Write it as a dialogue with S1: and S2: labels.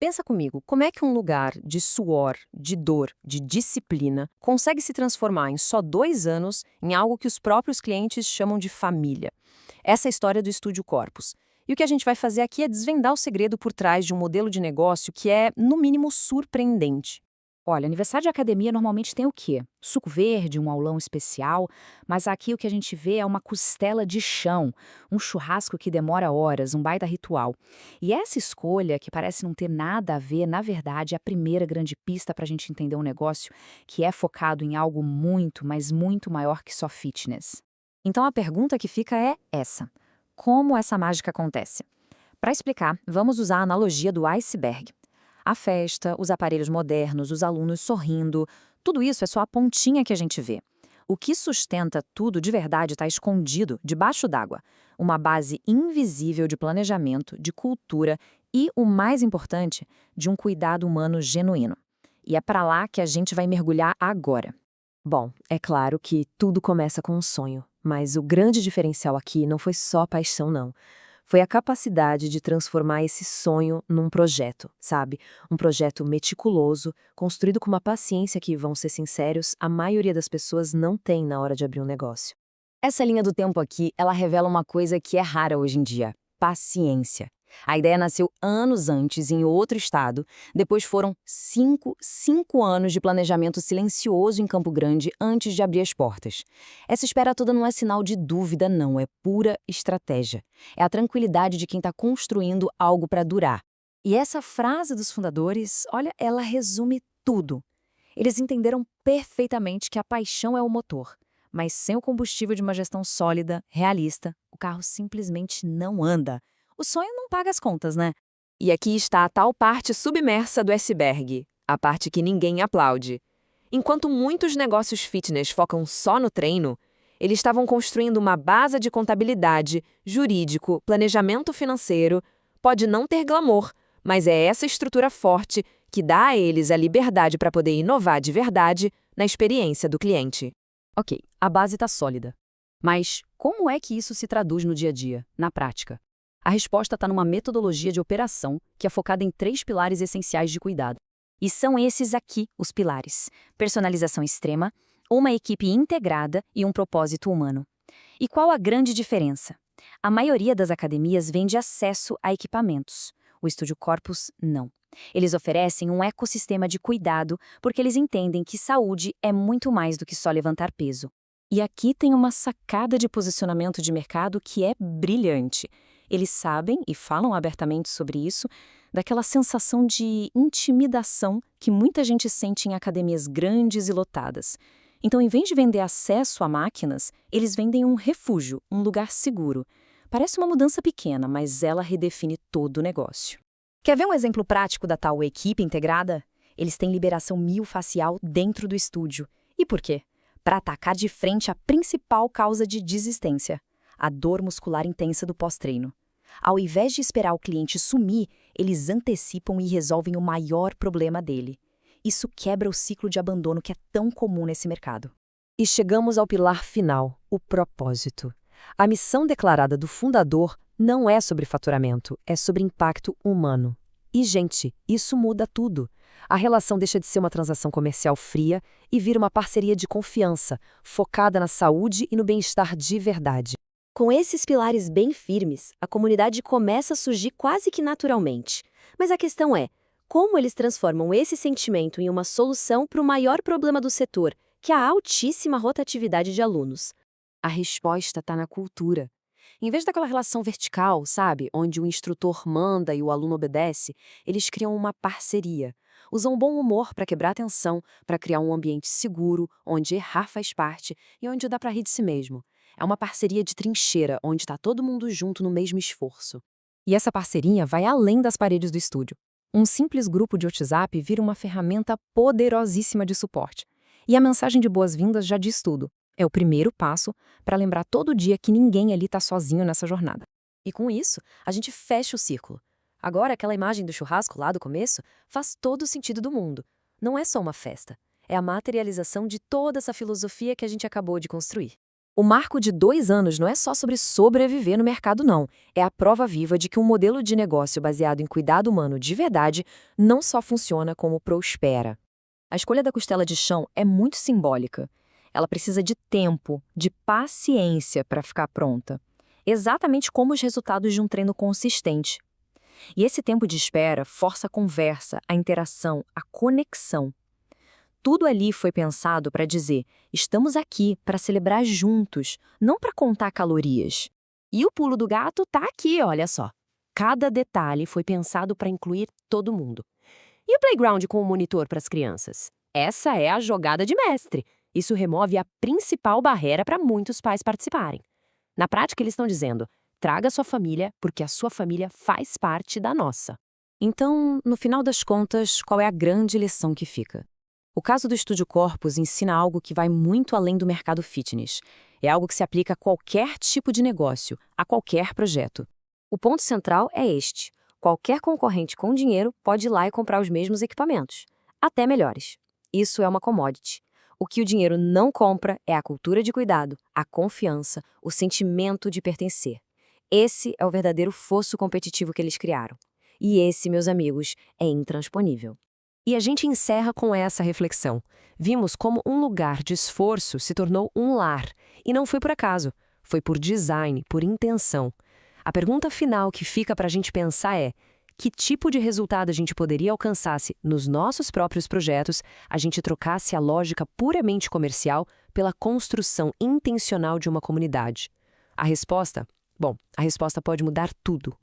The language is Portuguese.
S1: Pensa comigo, como é que um lugar de suor, de dor, de disciplina consegue se transformar em só 2 anos em algo que os próprios clientes chamam de família? Essa é a história do Estúdio Corpus. E o que a gente vai fazer aqui é desvendar o segredo por trás de um modelo de negócio que é, no mínimo, surpreendente.
S2: Olha, aniversário de academia normalmente tem o quê? Suco verde, um aulão especial, mas aqui o que a gente vê é uma costela de chão, um churrasco que demora horas, um baita ritual. E essa escolha, que parece não ter nada a ver, na verdade, é a primeira grande pista para a gente entender um negócio que é focado em algo muito, mas muito maior que só fitness.
S1: Então a pergunta que fica é essa: como essa mágica acontece? Para explicar, vamos usar a analogia do iceberg. A festa, os aparelhos modernos, os alunos sorrindo, tudo isso é só a pontinha que a gente vê. O que sustenta tudo de verdade está escondido debaixo d'água. Uma base invisível de planejamento, de cultura e, o mais importante, de um cuidado humano genuíno. E é para lá que a gente vai mergulhar agora. Bom, é claro que tudo começa com um sonho, mas o grande diferencial aqui não foi só paixão, não. Foi a capacidade de transformar esse sonho num projeto, sabe? Um projeto meticuloso, construído com uma paciência que, vamos ser sinceros, a maioria das pessoas não tem na hora de abrir um negócio. Essa linha do tempo aqui, ela revela uma coisa que é rara hoje em dia: paciência. A ideia nasceu anos antes, em outro estado. Depois foram cinco anos de planejamento silencioso em Campo Grande antes de abrir as portas. Essa espera toda não é sinal de dúvida, não. É pura estratégia. É a tranquilidade de quem está construindo algo para durar. E essa frase dos fundadores, olha, ela resume tudo. Eles entenderam perfeitamente que a paixão é o motor. Mas sem o combustível de uma gestão sólida, realista, o carro simplesmente não anda. O sonho não paga as contas, né? E aqui está a tal parte submersa do iceberg, a parte que ninguém aplaude. Enquanto muitos negócios fitness focam só no treino, eles estavam construindo uma base de contabilidade, jurídico, planejamento financeiro. Pode não ter glamour, mas é essa estrutura forte que dá a eles a liberdade para poder inovar de verdade na experiência do cliente. Ok, a base está sólida. Mas como é que isso se traduz no dia a dia, na prática? A resposta está numa metodologia de operação que é focada em 3 pilares essenciais de cuidado. E são esses aqui os pilares: personalização extrema, uma equipe integrada e um propósito humano. E qual a grande diferença? A maioria das academias vende acesso a equipamentos. O Estúdio Corpus, não. Eles oferecem um ecossistema de cuidado porque eles entendem que saúde é muito mais do que só levantar peso. E aqui tem uma sacada de posicionamento de mercado que é brilhante. Eles sabem e falam abertamente sobre isso, daquela sensação de intimidação que muita gente sente em academias grandes e lotadas. Então, em vez de vender acesso a máquinas, eles vendem um refúgio, um lugar seguro. Parece uma mudança pequena, mas ela redefine todo o negócio. Quer ver um exemplo prático da tal equipe integrada? Eles têm liberação miofascial dentro do estúdio. E por quê? Para atacar de frente a principal causa de desistência: a dor muscular intensa do pós-treino. Ao invés de esperar o cliente sumir, eles antecipam e resolvem o maior problema dele. Isso quebra o ciclo de abandono que é tão comum nesse mercado. E chegamos ao pilar final, o propósito. A missão declarada do fundador não é sobre faturamento, é sobre impacto humano. E, gente, isso muda tudo. A relação deixa de ser uma transação comercial fria e vira uma parceria de confiança, focada na saúde e no bem-estar de verdade. Com esses pilares bem firmes, a comunidade começa a surgir quase que naturalmente. Mas a questão é, como eles transformam esse sentimento em uma solução para o maior problema do setor, que é a altíssima rotatividade de alunos? A resposta está na cultura. Em vez daquela relação vertical, sabe, onde o instrutor manda e o aluno obedece, eles criam uma parceria. Usam o bom humor para quebrar a tensão, para criar um ambiente seguro, onde errar faz parte e onde dá para rir de si mesmo. É uma parceria de trincheira, onde está todo mundo junto no mesmo esforço. E essa parceria vai além das paredes do estúdio. Um simples grupo de WhatsApp vira uma ferramenta poderosíssima de suporte. E a mensagem de boas-vindas já diz tudo. É o primeiro passo para lembrar todo dia que ninguém ali está sozinho nessa jornada. E com isso, a gente fecha o círculo. Agora, aquela imagem do churrasco lá do começo faz todo o sentido do mundo. Não é só uma festa. É a materialização de toda essa filosofia que a gente acabou de construir. O marco de 2 anos não é só sobre sobreviver no mercado, não. É a prova viva de que um modelo de negócio baseado em cuidado humano de verdade não só funciona como prospera. A escolha da costela de chão é muito simbólica. Ela precisa de tempo, de paciência para ficar pronta. Exatamente como os resultados de um treino consistente. E esse tempo de espera força a conversa, a interação, a conexão. Tudo ali foi pensado para dizer: estamos aqui para celebrar juntos, não para contar calorias.
S3: E o pulo do gato tá aqui, olha só. Cada detalhe foi pensado para incluir todo mundo. E o playground com o monitor para as crianças? Essa é a jogada de mestre. Isso remove a principal barreira para muitos pais participarem. Na prática, eles estão dizendo: traga sua família, porque a sua família faz parte da nossa.
S2: Então, no final das contas, qual é a grande lição que fica? O caso do Estúdio Corpus ensina algo que vai muito além do mercado fitness. É algo que se aplica a qualquer tipo de negócio, a qualquer projeto.
S1: O ponto central é este: qualquer concorrente com dinheiro pode ir lá e comprar os mesmos equipamentos, até melhores. Isso é uma commodity. O que o dinheiro não compra é a cultura de cuidado, a confiança, o sentimento de pertencer. Esse é o verdadeiro fosso competitivo que eles criaram. E esse, meus amigos, é intransponível.
S3: E a gente encerra com essa reflexão. Vimos como um lugar de esforço se tornou um lar. E não foi por acaso, foi por design, por intenção. A pergunta final que fica para a gente pensar é: que tipo de resultado a gente poderia alcançar se, nos nossos próprios projetos, a gente trocasse a lógica puramente comercial pela construção intencional de uma comunidade? A resposta? Bom, a resposta pode mudar tudo.